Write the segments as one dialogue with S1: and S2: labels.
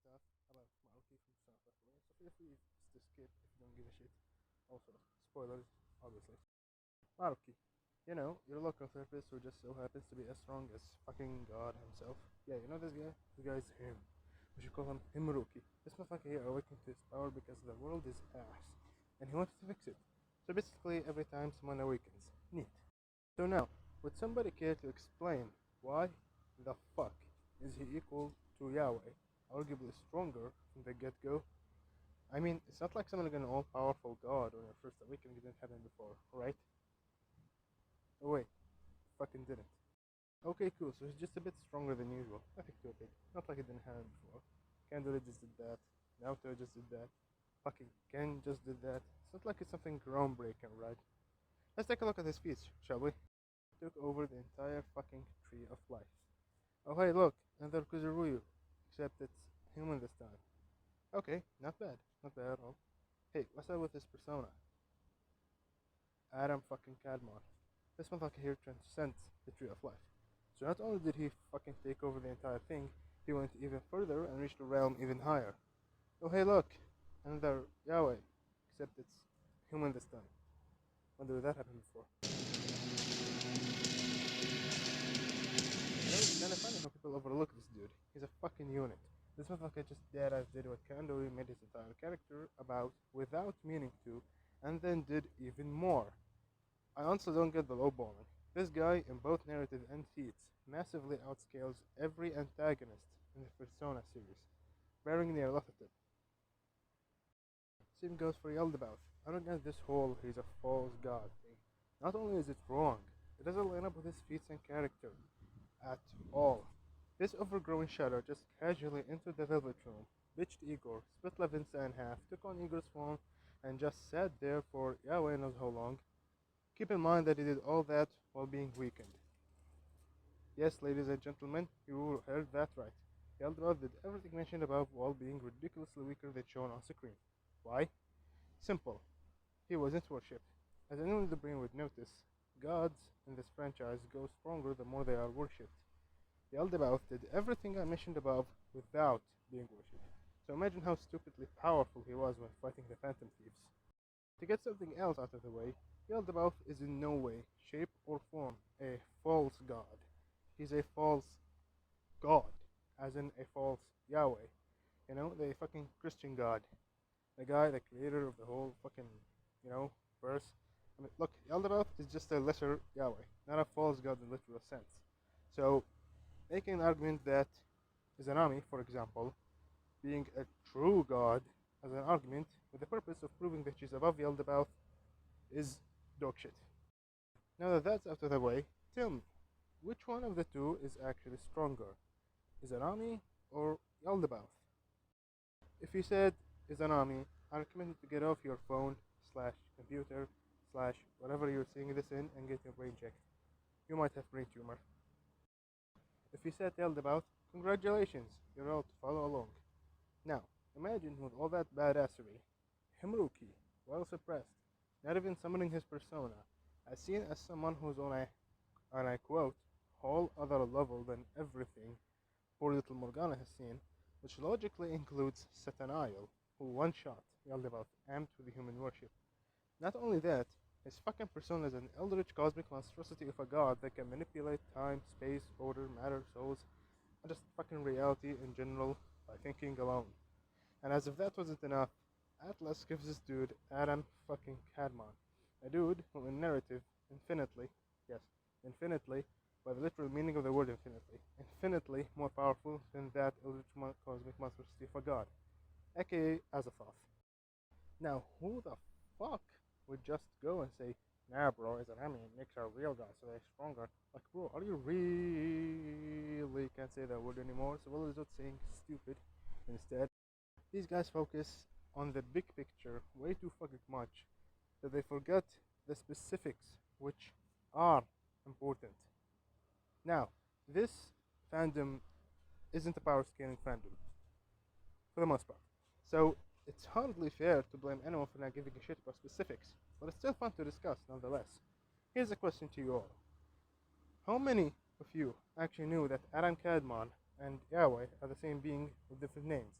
S1: stuff about Maruki from South Africa, so feel free to skip if you don't give a shit. Also, spoilers, obviously. Maruki, your local therapist who just so happens to be as strong as fucking God himself. Yeah, you know this guy? This guy's him. We should call him Maruki. This motherfucker here awakened to his power because the world is ass, and he wants to fix it. So basically, every time someone awakens, neat. So now, would somebody care to explain why the fuck is he equal to Yahweh, arguably stronger from the get-go? I mean, it's not like summoning an all-powerful god on your first awakening didn't happen before, right? Oh wait, fucking didn't. Okay, cool, so he's just a bit stronger than usual. Nothing too big. Not like it didn't happen before. Candle just did that. Naoto just did that. Fucking Ken just did that. It's not like it's something groundbreaking, right? Let's take a look at his feats, shall we? Took over the entire fucking tree of life. Oh hey, look, another Kuzuruyu. Except it's human this time. Okay, not bad. Not bad at all. Hey, what's up with this persona? Adam fucking Cadmon. This motherfucker here transcends the tree of life. So not only did he fucking take over the entire thing, he went even further and reached the realm even higher. Oh hey look, another Yahweh. Except it's human this time. Wonder if that happened before. It's kinda funny how people overlook this dude. He's a fucking unit. This motherfucker just deadass did what Kandori made his entire character about without meaning to, and then did even more. I honestly don't get the lowballing. This guy, in both narrative and feats, massively outscales every antagonist in the Persona series, bearing near lot of them. Same goes for Yaldabaoth. I don't get this whole he's a false god thing. Not only is it wrong, it doesn't line up with his feats and character at all. This overgrown shadow just casually entered the Velvet Room, bitched Igor, split Levinsa in half, took on Igor's phone, and just sat there for Yahweh knows how long. Keep in mind that he did all that while being weakened. Yes, ladies and gentlemen, you heard that right. Yaldabaoth did everything mentioned above while being ridiculously weaker than shown on screen. Why? Simple. He wasn't worshipped. As anyone with the brain would notice, gods in this franchise go stronger the more they are worshipped. Yaldabaoth did everything I mentioned above without being worshipped. So imagine how stupidly powerful he was when fighting the Phantom Thieves. To get something else out of the way, Yaldabaoth is in no way, shape, or form a false god. He's a false god, as in a false Yahweh. You know, the fucking Christian god. The guy, the creator of the whole fucking, verse. I mean, look, Yaldabaoth is just a lesser Yahweh, not a false god in literal sense. So, making an argument that Izanami, for example, being a true god as an argument with the purpose of proving that she's above Yaldabaoth is dog shit. Now that that's out of the way, tell me, which one of the two is actually stronger? Izanami or Yaldabaoth? If you said Izanami, I recommend you to get off your phone slash computer slash whatever you're seeing this in and get your brain checked. You might have brain tumor. If you said Yaldabaoth, congratulations, you're all to follow along. Now, imagine with all that badassery, Himruki, well suppressed, not even summoning his persona, as seen as someone who's on a, and I quote, whole other level than everything poor little Morgana has seen, which logically includes Sataniel, who one-shot Yaldabaoth amped with the human worship. Not only that, his fucking persona is an eldritch cosmic monstrosity of a god that can manipulate time, space, order, matter, souls, and just fucking reality in general by thinking alone. And as if that wasn't enough, Atlas gives this dude Adam fucking Cadmon, a dude who in narrative infinitely, yes, infinitely, by the literal meaning of the word infinitely more powerful than that eldritch cosmic monstrosity of a god, aka Azathoth. Now, who the fuck would just go and say, nah bro, Izanami makes our real god so they're stronger? Like bro, are you really can't say that word anymore? So we'll resort saying stupid instead. These guys focus on the big picture way too fucking much that they forget the specifics which are important. Now, this fandom isn't a power scaling fandom, for the most part. So, it's hardly fair to blame anyone for not giving a shit about specifics, but it's still fun to discuss nonetheless. Here's a question to you all. How many of you actually knew that Adam Cadmon and Yahweh are the same being with different names?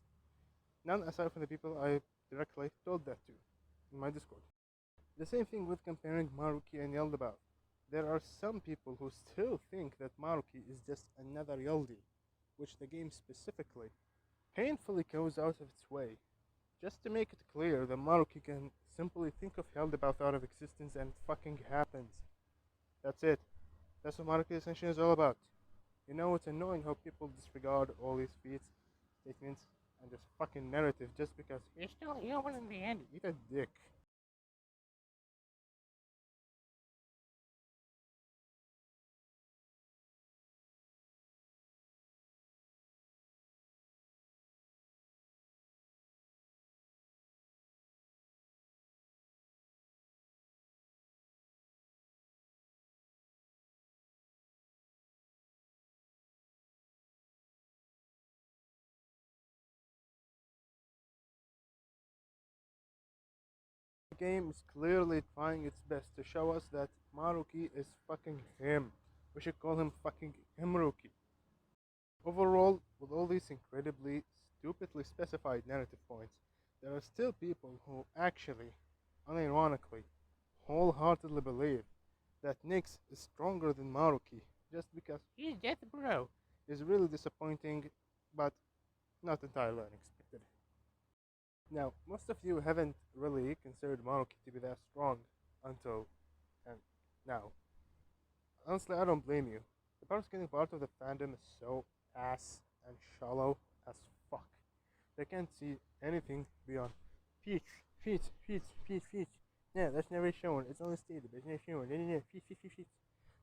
S1: None aside from the people I directly told that to in my Discord. The same thing with comparing Maruki and Yaldabaoth. There are some people who still think that Maruki is just another Yaldi, which the game specifically painfully goes out of its way. Just to make it clear that Maruki can simply think of Yaldabaoth out of existence and it fucking happens. That's it. That's what Maruki Ascension is all about. You know, it's annoying how people disregard all these feats, statements, and this fucking narrative just because you're still human in the end. Eat a dick. The game is clearly trying its best to show us that Maruki is fucking him. We should call him fucking Himruki. Overall, with all these incredibly stupidly specified narrative points, there are still people who actually, unironically, wholeheartedly believe that Nyx is stronger than Maruki just because he's Death Bro is really disappointing, but not entirely unexpected. Now, most of you haven't really considered Maruki to be that strong until and now. Honestly, I don't blame you. The part getting part of the fandom is so ass and shallow as fuck. They can't see anything beyond feet, feet, feet, feet, feet. Yeah, that's never shown. It's only stated, but it's never shown. Yeah, yeah, yeah, feet, feet, feet, feet.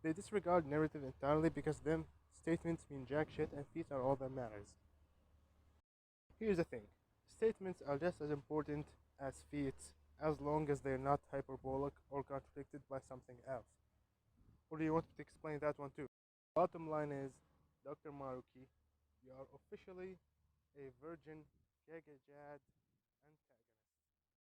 S1: They disregard narrative entirely because them statements mean jack shit and feet are all that matters. Here's the thing. Statements are just as important as feats as long as they're not hyperbolic or contradicted by something else. Or do you want me to explain that one too? Bottom line is, Dr. Maruki, you are officially a virgin Gegajad